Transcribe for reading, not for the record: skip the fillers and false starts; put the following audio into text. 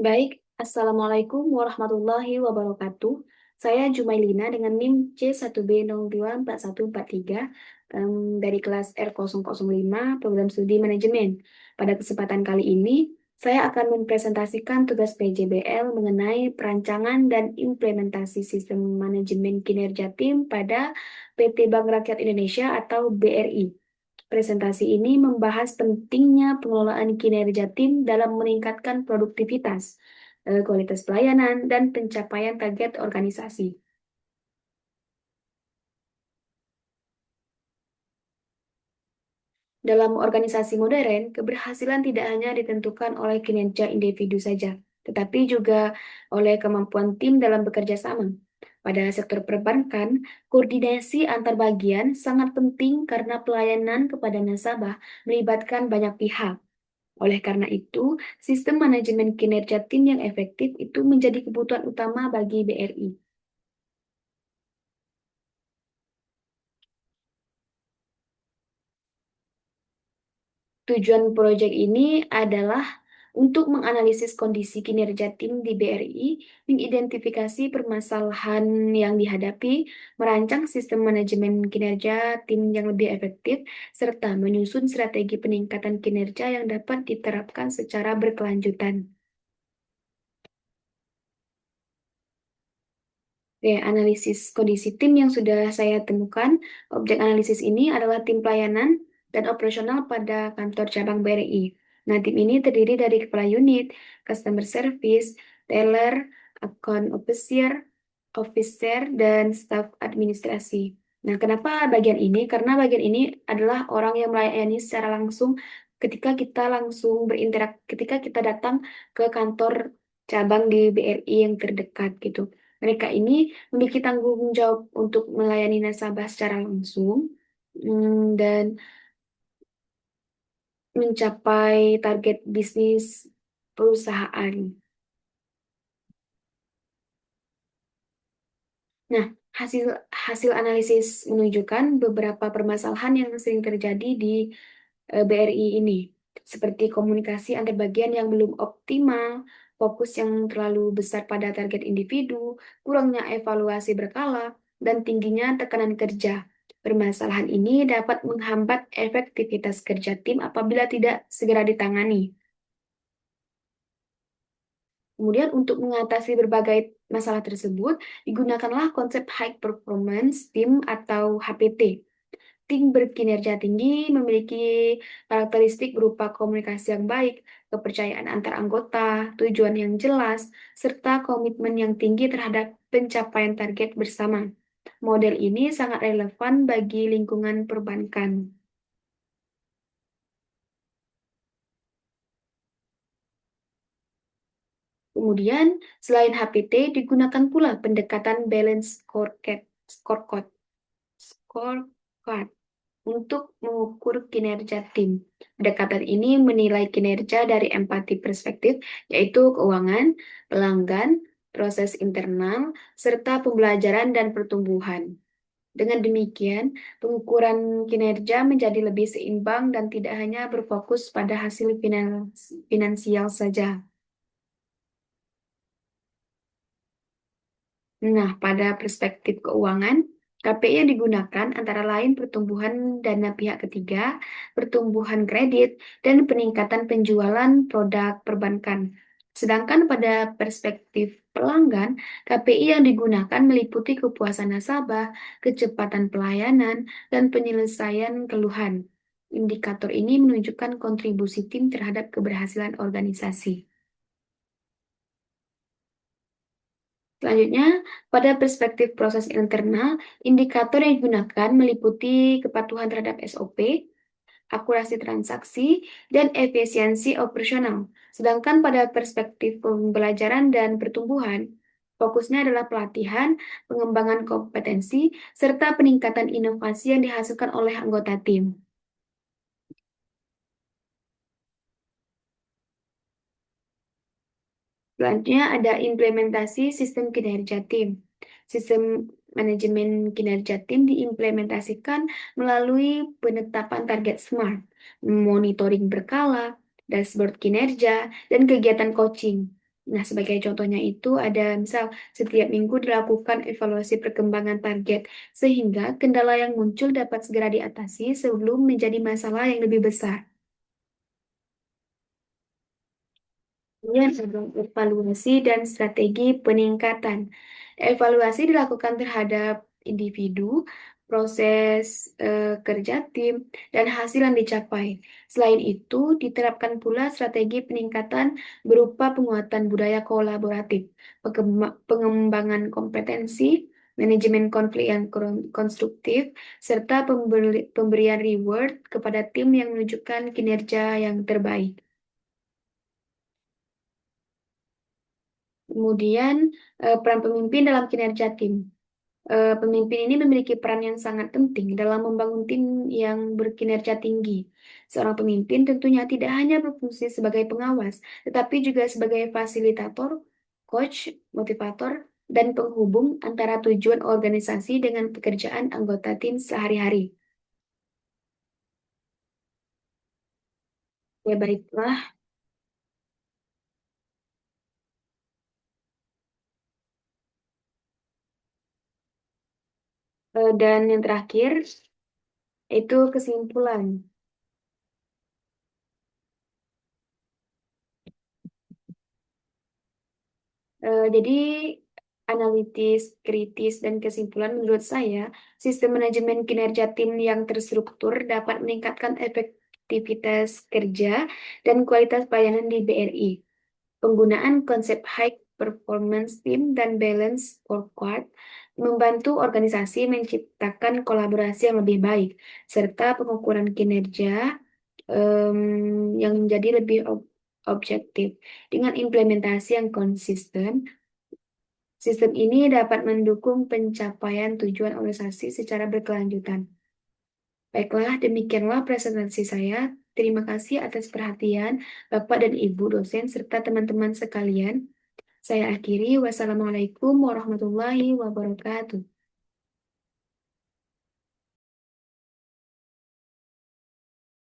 Baik, Assalamualaikum warahmatullahi wabarakatuh. Saya Jumailina dengan NIM C1B024143 dari kelas R005 Program Studi Manajemen. Pada kesempatan kali ini, saya akan mempresentasikan tugas PJBL mengenai perancangan dan implementasi sistem manajemen kinerja tim pada PT Bank Rakyat Indonesia atau BRI. Presentasi ini membahas pentingnya pengelolaan kinerja tim dalam meningkatkan produktivitas, kualitas pelayanan, dan pencapaian target organisasi. Dalam organisasi modern, keberhasilan tidak hanya ditentukan oleh kinerja individu saja, tetapi juga oleh kemampuan tim dalam bekerja sama. Pada sektor perbankan, koordinasi antar bagian sangat penting karena pelayanan kepada nasabah melibatkan banyak pihak. Oleh karena itu, sistem manajemen kinerja tim yang efektif itu menjadi kebutuhan utama bagi BRI. Tujuan proyek ini adalah untuk menganalisis kondisi kinerja tim di BRI, mengidentifikasi permasalahan yang dihadapi, merancang sistem manajemen kinerja tim yang lebih efektif, serta menyusun strategi peningkatan kinerja yang dapat diterapkan secara berkelanjutan. Oke, analisis kondisi tim yang sudah saya temukan. Objek analisis ini adalah tim pelayanan dan operasional pada kantor cabang BRI. Nah, tim ini terdiri dari kepala unit, customer service, teller, account officer, dan staf administrasi. Nah, kenapa bagian ini? Karena bagian ini adalah orang yang melayani secara langsung ketika kita datang ke kantor cabang di BRI yang terdekat gitu. Mereka ini memiliki tanggung jawab untuk melayani nasabah secara langsung dan mencapai target bisnis perusahaan. Nah, hasil hasil analisis menunjukkan beberapa permasalahan yang sering terjadi di BRI ini, seperti komunikasi antar bagian yang belum optimal, fokus yang terlalu besar pada target individu, kurangnya evaluasi berkala, dan tingginya tekanan kerja. Permasalahan ini dapat menghambat efektivitas kerja tim apabila tidak segera ditangani. Kemudian untuk mengatasi berbagai masalah tersebut, digunakanlah konsep High Performance Team atau HPT. Tim berkinerja tinggi memiliki karakteristik berupa komunikasi yang baik, kepercayaan antar anggota, tujuan yang jelas, serta komitmen yang tinggi terhadap pencapaian target bersama. Model ini sangat relevan bagi lingkungan perbankan. Kemudian, selain HPT, digunakan pula pendekatan Balance Scorecard untuk mengukur kinerja tim. Pendekatan ini menilai kinerja dari empati perspektif, yaitu keuangan, pelanggan, proses internal, serta pembelajaran dan pertumbuhan. Dengan demikian, pengukuran kinerja menjadi lebih seimbang dan tidak hanya berfokus pada hasil finansial saja. Nah, pada perspektif keuangan, KPI yang digunakan antara lain pertumbuhan dana pihak ketiga, pertumbuhan kredit, dan peningkatan penjualan produk perbankan. Sedangkan pada perspektif pelanggan, KPI yang digunakan meliputi kepuasan nasabah, kecepatan pelayanan, dan penyelesaian keluhan. Indikator ini menunjukkan kontribusi tim terhadap keberhasilan organisasi. Selanjutnya, pada perspektif proses internal, indikator yang digunakan meliputi kepatuhan terhadap SOP, akurasi transaksi, dan efisiensi operasional. Sedangkan pada perspektif pembelajaran dan pertumbuhan, fokusnya adalah pelatihan, pengembangan kompetensi, serta peningkatan inovasi yang dihasilkan oleh anggota tim. Selanjutnya ada implementasi sistem kinerja tim. Sistem manajemen kinerja tim diimplementasikan melalui penetapan target SMART, monitoring berkala, dashboard kinerja, dan kegiatan coaching. Nah, sebagai contohnya itu ada misal setiap minggu dilakukan evaluasi perkembangan target, sehingga kendala yang muncul dapat segera diatasi sebelum menjadi masalah yang lebih besar. Kemudian ada evaluasi dan strategi peningkatan. Evaluasi dilakukan terhadap individu, proses kerja tim, dan hasil yang dicapai. Selain itu, diterapkan pula strategi peningkatan berupa penguatan budaya kolaboratif, pengembangan kompetensi, manajemen konflik yang konstruktif, serta pemberian reward kepada tim yang menunjukkan kinerja yang terbaik. Kemudian, peran pemimpin dalam kinerja tim. Pemimpin ini memiliki peran yang sangat penting dalam membangun tim yang berkinerja tinggi. Seorang pemimpin tentunya tidak hanya berfungsi sebagai pengawas, tetapi juga sebagai fasilitator, coach, motivator, dan penghubung antara tujuan organisasi dengan pekerjaan anggota tim sehari-hari. Ya, baiklah. Dan yang terakhir, itu kesimpulan. Jadi analitis, kritis, dan kesimpulan menurut saya, sistem manajemen kinerja tim yang terstruktur dapat meningkatkan efektivitas kerja dan kualitas pelayanan di BRI. Penggunaan konsep high performance team dan balance scorecard membantu organisasi menciptakan kolaborasi yang lebih baik, serta pengukuran kinerja yang menjadi lebih objektif. Dengan implementasi yang konsisten, sistem ini dapat mendukung pencapaian tujuan organisasi secara berkelanjutan. Baiklah, demikianlah presentasi saya. Terima kasih atas perhatian Bapak dan Ibu dosen serta teman-teman sekalian. Saya akhiri. Wassalamualaikum warahmatullahi wabarakatuh.